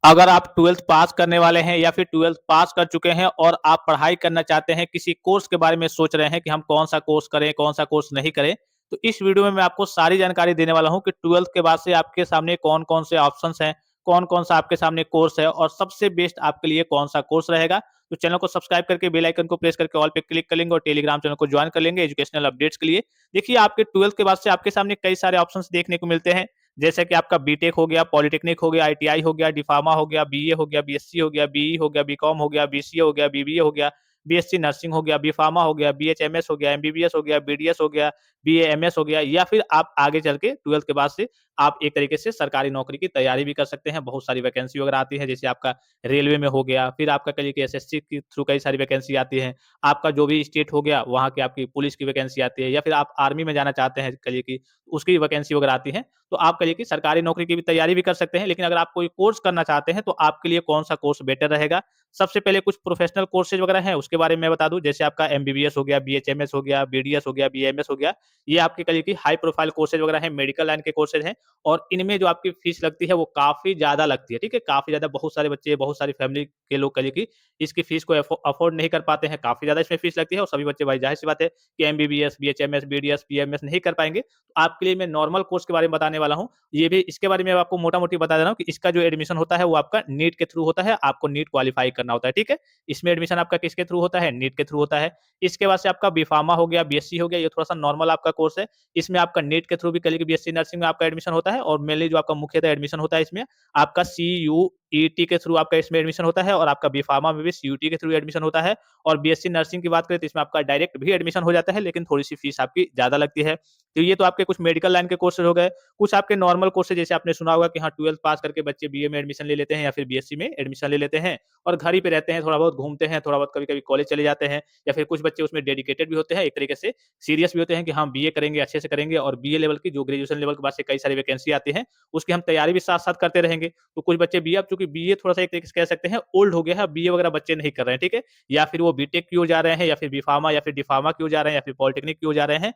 अगर आप 12th पास करने वाले हैं या फिर 12th पास कर चुके हैं और आप पढ़ाई करना चाहते हैं, किसी कोर्स के बारे में सोच रहे हैं कि हम कौन-सा कोर्स करें, कौन-सा कोर्स नहीं करें, तो इस वीडियो में मैं आपको सारी जानकारी देने वाला हूँ कि 12th के बाद से आपके सामने कौन-कौन से ऑप्शंस हैं, कौन-कौन सा आपके सामने कोर्स है और सबसे बेस्ट आपके लिए कौन-सा कोर्स रहेगा। तो चैनल को सब्सक्राइब करके बेल आइकन को प्रेस करके ऑल पे क्लिक कर लेंगे और टेलीग्राम चैनल को जॉइन कर लेंगे एजुकेशनल अपडेट्स के लिए। देखिए, आपके 12th के बाद से आपके सामने कई सारे ऑप्शंस देखने को मिलते हैं। जैसे कि आपका बीटेक हो गया, पॉलिटेक्निक हो गया, आईटीआई हो गया, डिप्लोमा हो गया, बीए हो गया, बीएससी हो गया, बीई हो गया, बीकॉम हो गया, बीसीए हो गया, बीबीए हो गया, बीएससी नर्सिंग हो गया, बीफार्मा हो गया, बीएचएमएस हो गया, एमबीबीएस हो गया, बीडीएस हो गया, बीएएमएस हो गया या फिर आप आगे चल के 12th के बाद से आप एक तरीके से सरकारी नौकरी की तैयारी भी कर सकते हैं। बहुत सारी वैकेंसी वगैरह आती है, जैसे आपका रेलवे में हो गया, फिर आपका कहिए कि एसएससी के थ्रू कई सारी वैकेंसी आती है। आपका जो भी स्टेट हो गया, वहाँ की आपकी पुलिस की वैकेंसी आती है या फिर आप आर्मी में जाना चाहते हैं, कहिए कि उसकी वैकेंसी वगैरह आती है। तो आप कहिए कि सरकारी नौकरी की भी तैयारी भी कर सकते हैं, लेकिन अगर आप कोई कोर्स करना चाहते हैं, तो आपके लिए कौन-सा कोर्स बेटर रहेगा? सबसे पहले कुछ प्रोफेशनल कोर्सेज़ वगैरह हैं, उसके बारे में मैं बता दूँ। जैसे आपका एमबीबीएस हो गया, बीएचएमएस हो गया, बीडीएस हो गया, बीएएमएस हो गया। ये आपके कहिए कि हाई प्रोफाइल कोर्सेज़ वगैरह हैं, मेडिकल लाइन के कोर्सेज़ हैं और इनमें जो आपकी फीस लगती है, वो काफ़ी ज़्यादा लगती है, ठीक है? काफ़ी ज़्यादा बहुत सारे बच्चे, बहुत सारी फैमिली के लोग कहिए कि इसकी फीस को अफ़ोर्ड नहीं कर पाते हैं, काफ़ी ज़्यादा इसमें फीस लगती है और सभी बच्चे भाई ज़ाहिर-सी बात है कि एमबीबीएस, बीएचएमएस, बीडीएस, बीएमएस नहीं कर पाएँगे। तो आपके लिए मैं नॉर्मल कोर्स के बारे में बताने वाला हूँ। ये भी इसके बारे में आपको मोटा-मोटी बता दे रहा हूँ कि इसका जो एडमिशन होता है वो आपका नीट के थ्रू होता है, आपको नीट क्वालीफाई करना होता है, ठीक है? इसमें एडमिशन आपका किसके थ्रू होता है? नीट के थ्रू होता है। इसके बाद से आपका बी-फार्मा हो गया, बीएससी हो गया, ये थोड़ा-सा नॉर्मल आपका कोर्स है। इसमें आपका नीट के थ्रू भी कहिए कि बीएससी नर्सिंग में आपका एडमिशन होता है और मेनली जो आपका मुख्यतः एडमिशन होता है इसमें, आपका सीयूईटी के थ्रू आपका इसमें एडमिशन होता है और आपका बी-फार्मा में भी सीयूटी के थ्रू एडमिशन होता है और बीएससी नर्सिंग की बात करें तो इसमें आपका डायरेक्ट भी एडमिशन हो जाता है, लेकिन थोड़ी-सी फीस आपकी ज़्यादा लगती है। तो ये तो आपके कुछ मेडिकल लाइन के कोर्सेज़ हो गए। कुछ आपके नॉर्मल कोर्सेज़ जैसे आपने सुना होगा कि हाँ, 12th पास करके बच्चे बीए में एडमिशन ले लेते हैं या फिर बीएससी में एडमिशन ले लेते हैं और घर ही पे रहते हैं, थोड़ा बहुत घूमते हैं, थोड़ा बहुत कभी-कभी कॉलेज चले जाते हैं या फिर कुछ बच्चे उसमें डेडिकेटेड भी होते हैं, एक तरीके से सीरियस भी होते हैं कि हम बीए करेंगे, अच्छे से करेंगे और बीए लेवल की जो ग्रेजुएशन लेवल के बाद से कई सारी वैकेंसी आती हैं, उसकी हम तैयारी भी साथ-साथ करते रहेंगे। तो कुछ बच्चे बीए अब चूँकि बीए थोड़ा-सा एक तरीके से कह सकते हैं ओल्ड हो गया है, बीए वगैरह बच्चे नहीं कर रहे हैं, ठीक है? या फिर वो बीटेक की ओर जा रहे हैं या फिर बी-फार्मा या फिर डी-फार्मा की ओर जा रहे हैं या फिर पॉलिटेक्निक की ओर जा रहे हैं।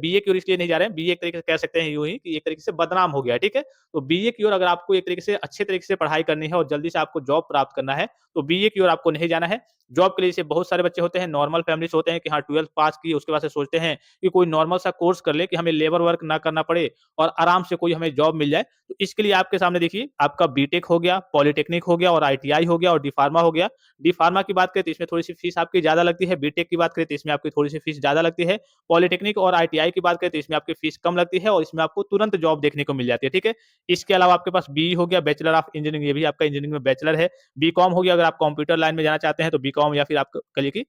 बीए की ओर इसलिए नहीं जा रहे हैं, बीए एक तरीके से कह सकते हैं यूँ ही कि एक तरीके से बदनाम हो गया है, ठीक है? तो बीए की ओर अगर आपको एक तरीके से अच्छे तरीके से पढ़ाई करनी है और जल्दी से आपको जॉब प्राप्त करना है, तो बीए की ओर आपको नहीं जाना है। जॉब के लिए जैसे बहुत सारे बच्चे होते हैं, नॉर्मल फैमिली से होते हैं कि हाँ, 12th पास की उसके बाद से सोचते हैं कि कोई नॉर्मल सा कोर्स कर ले कि हमें लेबर वर्क ना करना पड़े और आराम से कोई हमें जॉब मिल जाए। तो इसके लिए आपके सामने देखिए, आपका बीटेक हो गया, पॉलिटेक्निक हो गया और आईटीआई हो गया और डी-फार्मा हो गया। डी-फार्मा की बात करें तो इसमें थोड़ी-सी फीस आपकी ज़्यादा लगती है, बीटेक की बात करें तो इसमें आपकी थोड़ी-सी फीस ज़्यादा लगती है, पॉलिटेक्निक और आईटीआई की बात करें तो इसमें आपकी फीस कम लगती है और इसमें आपको तुरंत जॉब देखने को मिल जाती है, ठीक है? इसके अलावा आपके पास बीई हो गया, बैचलर ऑफ इंजीनियरिंग, ये भी आपका इंजीनियरिंग में बैचलर है। बीकॉम हो गया, अगर आप कंप्यूटर लाइन में जाना चाहते हैं तो बीकॉम या फिर आप कहिए कि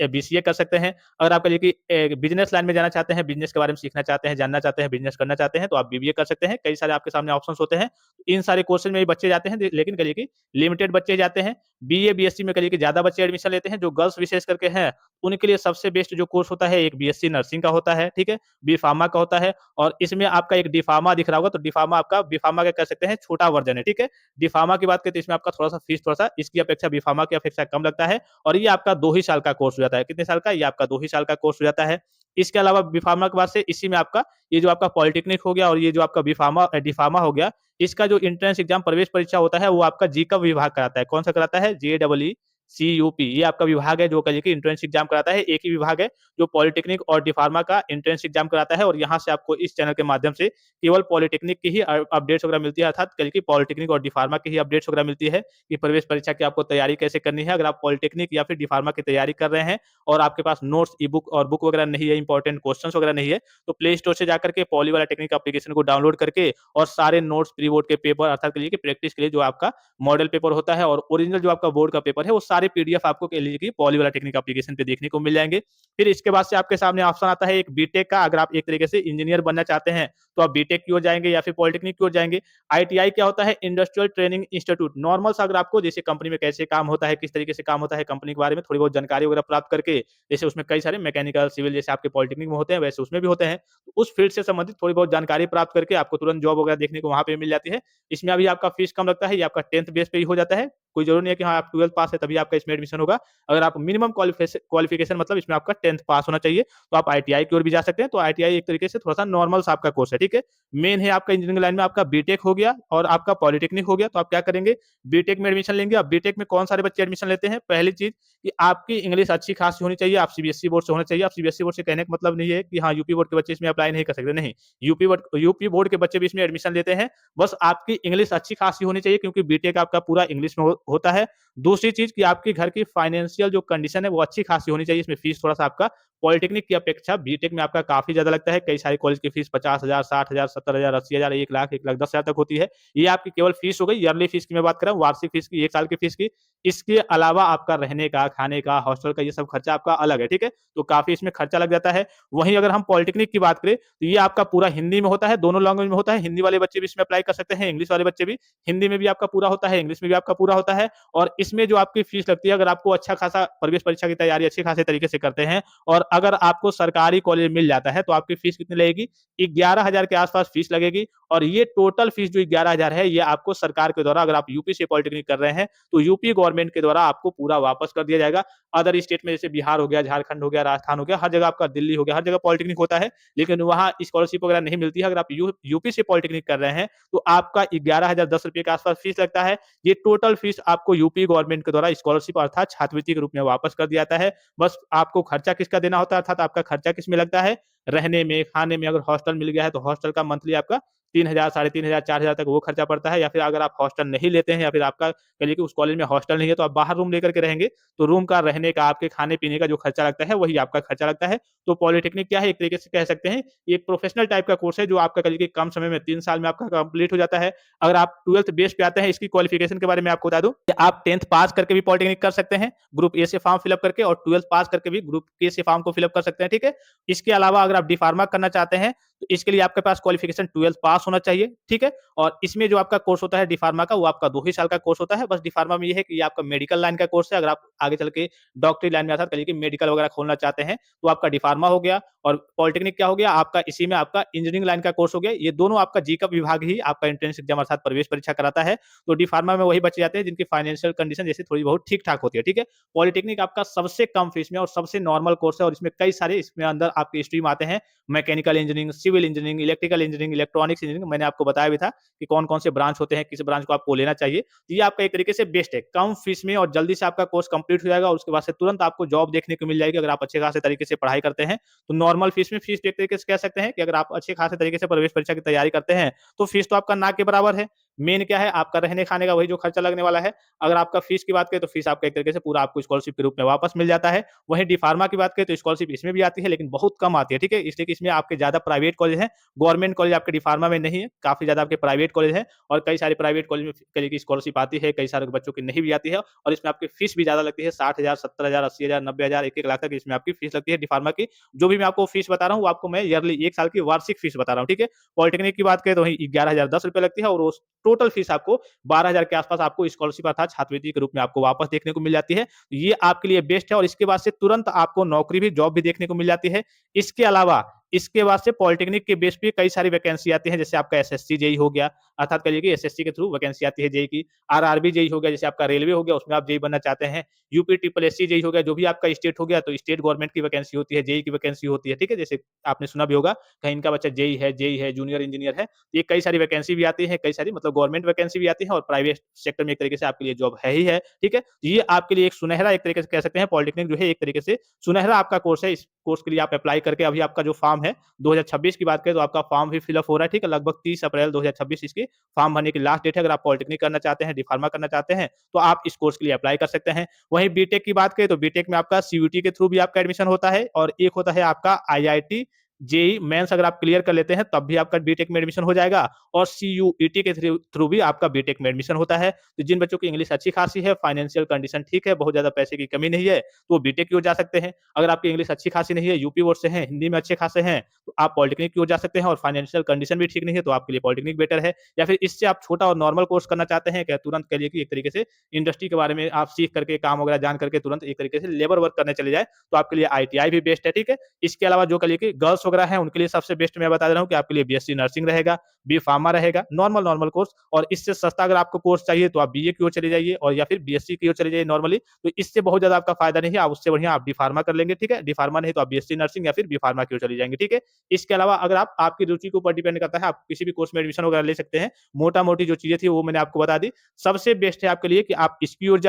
बीसीए कर सकते हैं। अगर आप कहिए कि बिज़नेस लाइन में जाना चाहते हैं, बिज़नेस के बारे में सीखना चाहते हैं, जानना चाहते हैं, बिज़नेस करना चाहते हैं, तो आप बीबीए कर सकते हैं। कई सारे आपके सामने ऑप्शंस होते हैं। इन सारे कोर्सेज़ में भी बच्चे जाते हैं, लेकिन कहिए कि लिमिटेड बच्चे जाते हैं। बीए, बीएससी में कहिए कि ज़्यादा बच्चे एडमिशन लेते हैं, जो गर्ल्स विशेष करके हैं, उनके लिए सबसे बेस्ट जो कोर्स होता है, एक बीएससी नर्सिंग का होता है, ठीक है? बी फार्मा का होता है और इसमें आपका एक डी फार्मा दिख रहा होगा, तो डी फार्मा आपका बी फार्मा का कह सकते हैं छोटा वर्ज़न है, ठीक है? डी फार्मा की बात करें तो इसमें आपका थोड़ा-सा फीस थोड़ा-सा इसकी अपेक्षा बी फार्मा की अपेक्षा कम लगता है और ये आपका 2 ही साल का कोर्स हो जाता है। कितने साल का? ये आपका 2 ही साल का कोर्स हो जाता है। इसके अलावा बी फार्मा के बाद से इसी में आपका ये जो आपका पॉलिटेक्निक हो गया और ये जो आपका डी फार्मा हो गया, इसका जो एंट्रेंस एग्ज़ाम प्रवेश परीक्षा होता है, वो आपका जीकब विभाग कराता है। कौन-सा कराता है? जेईई सीयूपी, ये आपका विभाग है जो कहिए कि एंट्रेंस एग्ज़ाम कराता है। एक ही विभाग है जो पॉलिटेक्निक और डी फार्मा का एंट्रेंस एग्ज़ाम कराता है और यहाँ से आपको इस चैनल के माध्यम से केवल पॉलिटेक्निक की ही अपडेट्स वगैरह मिलती है, अर्थात कहिए कि पॉलिटेक्निक और डी फार्मा की ही अपडेट्स वगैरह मिलती है कि प्रवेश परीक्षा की आपको तैयारी कैसे करनी है। अगर आप पॉलिटेक्निक या फिर डी फार्मा की तैयारी कर रहे हैं और आपके पास नोट्स, ई-बुक और बुक वगैरह नहीं है, इंपॉर्टेंट क्वेश्चन्स वगैरह नहीं है, तो प्ले स्टोर से जाकर के पॉली वाला टेक्निक एप्लीकेशन को डाउनलोड करके और सारे नोट्स, प्री बोर्ड के पेपर अर्थात कहिए कि प्रैक्टिस के लिए जो आपका मॉडल पेपर होता है और ओरिजिनल जो आपका बोर्ड का पेपर है, वो सारे पीडीएफ आपको कह लीजिए कि पॉली वाला टेक्निक एप्लीकेशन पे देखने को मिल जाएँगे। फिर इसके बाद से आपके सामने ऑप्शन आता है एक बीटेक का, अगर आप एक तरीके से इंजीनियर बनना चाहते हैं, तो आप बीटेक की ओर जाएँगे या फिर पॉलिटेक्निक की ओर जाएँगे। आईटीआई क्या होता है? Industrial training institute. नॉर्मल सा अगर आपको जैसे कंपनी में कैसे काम होता है, किस तरीके से काम होता है, कंपनी के बारे में थोड़ी बहुत जानकारी वगैरह प्राप्त करके, जैसे उसमें कई सारे मैकेनिकल, सिविल जैसे आपके पॉलिटेक्निक में होते हैं, वैसे उसमें भी होते हैं। तो उस फील्ड से संबंधित थोड़ी बहुत जानकारी प्राप्त करके आपको तुरंत जॉब वगैरह देखने को वहाँ पे मिल जाती है। इसमें अभी आपका फीस कम लगता है, ये आपका 10th बेस पे ही हो जाता है। कोई ज़रूरी नहीं है कि हाँ, आप 12th पास है तभी आपका इसमें एडमिशन होगा। अगर आप मिनिमम क्वालिफ़िकेशन मतलब इसमें आपका 10th पास होना चाहिए, तो आप आईटीआई की ओर भी जा सकते हैं। तो आईटीआई एक तरीके से थोड़ा-सा नॉर्मल सा आपका कोर्स है, ठीक है? मेन है आपका इंजीनियरिंग लाइन में आपका बीटेक हो गया और आपका पॉलिटेक्निक हो गया, तो आप क्या करेंगे, बीटेक में एडमिशन लेंगे। अब बीटेक में कौन सारे बच्चे एडमिशन लेते हैं? पहली चीज़ कि आपकी इंग्लिश अच्छी खासी होनी चाहिए, आप सीबीएसई बोर्ड से होना चाहिए। आप सीबीएसई बोर्ड से कहने का मतलब नहीं है कि हाँ, यूपी बोर्ड के बच्चे इसमें अप्लाई नहीं कर सकते, नहीं। यूपी बोर्ड के बच्चे भी इसमें एडमिशन लेते हैं। बस आपकी इंग्लिश अच्छी खासी होनी चाहिए क्योंकि बीटेक आपका पूरा इंग्लिश में होता है। दूसरी चीज़ कि आपके घर की फाइनेंशियल जो कंडीशन है वो अच्छी खासी होनी चाहिए। इसमें फीस थोड़ा-सा आपका पॉलिटेक्निक की अपेक्षा बीटेक में आपका काफ़ी ज़्यादा लगता है। कई सारे कॉलेज की फीस 50,000, 60,000, 70,000, 80,000, 1,00,000, 1,10,000 तक होती है। ये आपकी केवल फीस हो गई, ईयरली फीस की मैं बात कर रहा हूँ, वार्षिक फीस की, 1 साल की फीस की। इसके अलावा आपका रहने का, खाने का, हॉस्टल का ये सब खर्चा आपका अलग है, ठीक है? तो काफ़ी इसमें खर्चा लग जाता है। वहीं अगर हम पॉलिटेक्निक की बात करें, तो ये आपका पूरा हिंदी में होता है, दोनों लैंग्वेज में होता है। हिंदी वाले बच्चे भी इसमें अप्लाई कर सकते हैं, इंग्लिश वाले बच्चे भी। हिंदी में भी आपका पूरा होता है, इंग्लिश में भी आपका पूरा होता है और इसमें जो आपकी फीस लगती है, अगर आपको अच्छा खासा प्रवेश परीक्षा की तैयारी अच्छे खासे तरीके से करते हैं और अगर आपको सरकारी कॉलेज मिल जाता है, तो आपकी फीस कितनी लगेगी? 11,000 के आस-पास फीस लगेगी और ये टोटल फीस जो 11,000 है, ये आपको सरकार के द्वारा, अगर आप यूपी से पॉलिटेक्निक कर रहे हैं, तो यूपी गवर्नमेंट के द्वारा आपको पूरा वापस कर दिया जाएगा। अदर स्टेट में जैसे बिहार हो गया, झारखंड हो गया, राजस्थान हो गया, हर जगह आपका दिल्ली हो गया, हर जगह पॉलिटेक्निक होता है, लेकिन वहाँ स्कॉलरशिप वगैरह नहीं मिलती है। अगर आप यूपी से पॉलिटेक्निक कर रहे हैं, तो आपका 11,010 के आस-पास फीस लगता है। ये टोटल फीस आपको यूपी गवर्नमेंट के द्वारा स्कॉलरशिप अर्थात छात्रवृत्ति के रूप में वापस कर दिया जाता है। बस आपको खर्चा किसका देना होता है, अर्थात आपका खर्चा किसमें लगता है? रहने में, खाने में। अगर हॉस्टल मिल गया है, तो हॉस्टल का मंथली आपका 3,000, साढ़े 3,000, 4,000 तक वो खर्चा पड़ता है या फिर अगर आप हॉस्टल नहीं लेते हैं या फिर आपका कह लीजिए कि उस कॉलेज में हॉस्टल नहीं है, तो आप बाहर रूम लेकर के रहेंगे, तो रूम का रहने का, आपके खाने-पीने का जो खर्चा लगता है, वही आपका खर्चा लगता है। तो पॉलिटेक्निक क्या है, एक तरीके से कह सकते हैं, ये एक प्रोफेशनल टाइप का कोर्स है जो आपका कह लीजिए कि कम समय में 3 साल में आपका कंप्लीट हो जाता है। अगर आप 12th बेस पे आते हैं, इसकी क्वालिफिकेशन के बारे में आपको बता दूँ कि आप 10th पास करके भी पॉलिटेक्निक कर सकते हैं, ग्रुप ए से फॉर्म फिल अप करके और 12th पास करके भी ग्रुप के से फॉर्म को फिल अप कर सकते हैं, ठीक है? इसके अलावा अगर आप डी फार्मा करना चाहते हैं, तो इसके लिए आपके पास क्वालिफिकेशन 12th पास होना चाहिए, ठीक है? और इसमें जो आपका कोर्स होता है डी फार्मा का, वो आपका 2 ही साल का कोर्स होता है। बस डी फार्मा में ये है कि ये आपका मेडिकल लाइन का कोर्स है। अगर आप आगे चल के डॉक्टरी लाइन में अर्थात कहिए कि मेडिकल वगैरह खोलना चाहते हैं, तो आपका डी फार्मा हो गया और पॉलिटेक्निक क्या हो गया, आपका इसी में आपका इंजीनियरिंग लाइन का कोर्स हो गया। ये दोनों आपका जीकअप विभाग ही आपका एंट्रेंस एग्जाम अर्थात प्रवेश परीक्षा कराता है। तो डी फार्मा में वही बच्चे जाते हैं जिनकी फाइनेंशियल कंडीशन जैसे थोड़ी बहुत ठीक-ठाक होती है, ठीक है? पॉलिटेक्निक आपका सबसे कम फीस में और सबसे नॉर्मल कोर्स है और इसमें कई सारे इसमें अंदर आपके स्ट्रीम आते हैं। Mechanical engineering, civil engineering, electrical engineering, electronics engineering, मैंने आपको बताया भी था कि कौन-कौन से ब्रांच होते हैं, किस ब्रांच को आपको लेना चाहिए। तो ये आपका एक तरीके से बेस्ट है, कम फीस में और जल्दी से आपका कोर्स कंप्लीट हो जाएगा और उसके बाद से तुरंत आपको जॉब देखने को मिल जाएगी अगर आप अच्छे खासे तरीके से पढ़ाई करते हैं। तो नॉर्मल फीस में फीस एक तरीके से कह सकते हैं कि अगर आप अच्छे खासे तरीके से प्रवेश परीक्षा की तैयारी करते हैं, तो फीस तो आपका ना के बराबर है। मेन क्या है, आपका रहने-खाने का वही जो खर्चा लगने वाला है। अगर आपका फीस की बात करें तो फीस आपका एक तरीके से पूरा आपको स्कॉलरशिप के रूप में वापस मिल जाता है। वहीं डी फार्मा की बात करें तो स्कॉलरशिप इसमें भी आती है लेकिन बहुत कम आती है, ठीक है? इसलिए कि इसमें आपके ज़्यादा प्राइवेट कॉलेज हैं, गवर्नमेंट कॉलेज आपके डी फार्मा में नहीं है, काफ़ी ज़्यादा आपके प्राइवेट कॉलेज हैं और कई सारे प्राइवेट कॉलेज में करिए कि स्कॉलरशिप आती है, कई सारे बच्चों की नहीं भी आती है और इसमें आपकी फीस भी ज़्यादा लगती है, 60,000, 70,000, 80,000, 90,000, 1-1 लाख तक इसमें आपकी फीस लगती है डी फार्मा की। जो भी मैं आपको फीस बता रहा हूँ, वो आपको मैं ईयरली 1 साल की वार्षिक फीस बता रहा हूँ, ठीक है? पॉलिटेक्निक की बात करें तो वहीं ₹11,010 लगती है और उस टोटल फीस आपको 12,000 के आस-पास आपको स्कॉलरशिप अर्थात छात्रवृत्ति के रूप में आपको वापस देखने को मिल जाती है। ये आपके लिए बेस्ट है और इसके बाद से तुरंत आपको नौकरी भी, जॉब भी देखने को मिल जाती है। इसके अलावा इसके बाद से पॉलिटेक्निक के बेस पे कई सारी वैकेंसी आती है, जैसे आपका एसएससी जेईई हो गया, अर्थात कहिए कि एसएससी के थ्रू वैकेंसी आती है जेईई की। आरआरबी जेईई हो गया, जैसे आपका रेलवे हो गया, उसमें आप जेईई बनना चाहते हैं। यूपी ट्रिपल एससी जेईई हो गया, जो भी आपका स्टेट हो गया, तो स्टेट गवर्नमेंट की वैकेंसी होती है, जेईई की वैकेंसी होती है, ठीक है? जैसे आपने सुना भी होगा, कहीं इनका बच्चा जेईई है, जूनियर इंजीनियर है। ये कई सारी वैकेंसी भी आती है, कई सारी मतलब गवर्नमेंट वैकेंसी भी आती है और प्राइवेट सेक्टर में एक तरीके से आपके लिए जॉब है ही है, ठीक है? ये आपके लिए एक सुनहरा एक तरीके से कह सकते हैं पॉलिटेक्निक जो है एक तरीके से सुनहरा आपका कोर्स है। इस कोर्स के लिए आप अप्लाई करके अभी आपका जो फॉर्म है 2026 की बात करें तो आपका फॉर्म भी फिल अप हो रहा है, ठीक है? लगभग 30 अप्रैल 2026 इसकी फॉर्म भरने की लास्ट डेट है। अगर आप पॉलिटेक्निक करना चाहते हैं, डी फार्मा करना चाहते हैं, तो आप इस कोर्स के लिए अप्लाई कर सकते हैं। वहीं बीटेक की बात करें तो बीटेक में आपका सीयूईटी के थ्रू भी आपका एडमिशन होता है और एक होता है आपका आईआईटी जेईई मेंस अगर आप क्लियर कर लेते हैं तब भी आपका बीटेक में एडमिशन हो जाएगा और सीयूईटी के थ्रू थ्रू भी आपका बीटेक में एडमिशन होता है। तो जिन बच्चों की इंग्लिश अच्छी खासी है, फाइनेंशियल कंडीशन ठीक है, बहुत ज़्यादा पैसे की कमी नहीं है, तो वो बीटेक की ओर जा सकते हैं। अगर आपकी इंग्लिश अच्छी खासी नहीं है, यूपी बोर्ड से हैं, हिंदी में अच्छे खासे हैं, तो आप पॉलिटेक्निक की ओर जा सकते हैं और फाइनेंशियल कंडीशन भी ठीक नहीं है, तो आपके लिए पॉलिटेक्निक बेटर है। या फिर इससे आप छोटा और नॉर्मल कोर्स करना चाहते हैं, क्या तुरंत कह लीजिए कि एक तरीके से इंडस्ट्री के बारे में आप सीख करके, काम वगैरह जान करके तुरंत एक तरीके से लेबर वर्क करने चले जाएँ, तो आपके लिए आईटीआई भी बेस्ट है, ठीक है? इसके अलावा जो कह लीजिए कि गर्ल्स वगैरह हैं उनके लिए सबसे बेस्ट मैं बता दे रहा हूँ कि आपके लिए बीएससी नर्सिंग रहेगा, बी फार्मा रहेगा, नॉर्मल कोर्स और इससे सस्ता अगर आपको कोर्स चाहिए तो आप बीए की ओर चले जाइए और या फिर बीएससी की ओर चले जाइए नॉर्मली। तो इससे बहुत ज़्यादा आपका फ़ायदा नहीं है, आप उससे बढ़िया आप डी फार्मा कर लेंगे, ठीक है? डी फार्मा नहीं तो आप बीएससी नर्सिंग या फिर बी फार्मा की ओर चले जाएँगे, ठीक है? इसके अलावा अगर आप आपकी रुचि के ऊपर डिपेंड करता है, आप किसी भी कोर्स में एडमिशन वगैरह ले सकते हैं। मोटा-मोटी जो चीज़ें थी वो मैंने आपको बता दी। सबसे बेस्ट है आपके लिए कि आप इसकी ओर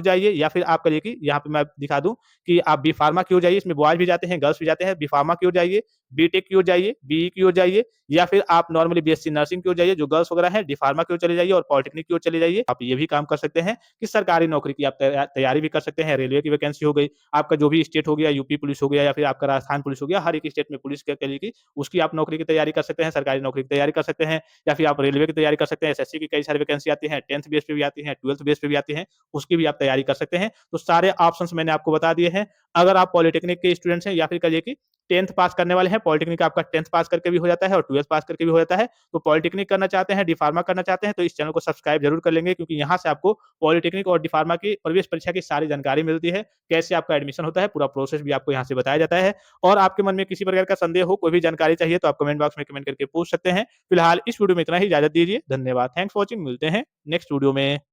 जाइए या फिर आप करिए कि यहाँ पे मैं दिखा दूँ कि आप बी फार्मा की ओर जाइए, इसमें बॉयज़ भी जाते हैं, गर्ल्स भी जाते हैं। बी फार्मा की ओर जाइए, बीटेक की ओर जाइए, बीई की ओर जाइए या फिर आप नॉर्मली बीएससी नर्सिंग की ओर जाइए, जो गर्ल्स वगैरह हैं, डी फार्मा की ओर चले जाइए और पॉलिटेक्निक की ओर चले जाइए। आप ये भी काम कर सकते हैं कि सरकारी नौकरी की आप तैयारी भी कर सकते हैं, रेलवे की वैकेंसी हो गई, आपका जो भी स्टेट हो गया, यूपी पुलिस हो गया या फिर आपका राजस्थान पुलिस हो गया, हर एक स्टेट में पुलिस के करिए कि उसकी आप नौकरी की तैयारी कर सकते हैं, सरकारी नौकरी की तैयारी कर सकते हैं या फिर आप रेलवे की तैयारी कर सकते हैं। एसएससी की कई सारी वैकेंसी आती हैं, 10th बेस पे भी आती हैं, 12th बेस पे भी आती हैं, उसकी भी आप तैयारी कर सकते हैं। तो सारे ऑप्शंस मैंने आपको बता दिए हैं। अगर आप पॉलिटेक्निक के स्टूडेंट्स हैं या फिर कहिए कि 10th पास करने वाले हैं, पॉलिटेक्निक आपका 10th पास करके भी हो जाता है और 12th पास करके भी हो जाता है। तो पॉलिटेक्निक करना चाहते हैं, डी फार्मा करना चाहते हैं तो इस चैनल को सब्सक्राइब ज़रूर कर लेंगे क्योंकि यहाँ से आपको पॉलिटेक्निक और डी फार्मा की प्रवेश परीक्षा की सारी जानकारी मिलती है। कैसे आपका एडमिशन होता है, पूरा प्रोसेस भी आपको यहाँ से बताया जाता है और आपके मन में किसी प्रकार का संदेह हो, कोई भी जानकारी चाहिए तो आप कमेंट बॉक्स में कमेंट करके पूछ सकते हैं। फिलहाल इस वीडियो में इतना ही, इजाज़त दीजिए। धन्यवाद। Thanks for watching. मिलते हैं नेक्स्ट वीडियो में।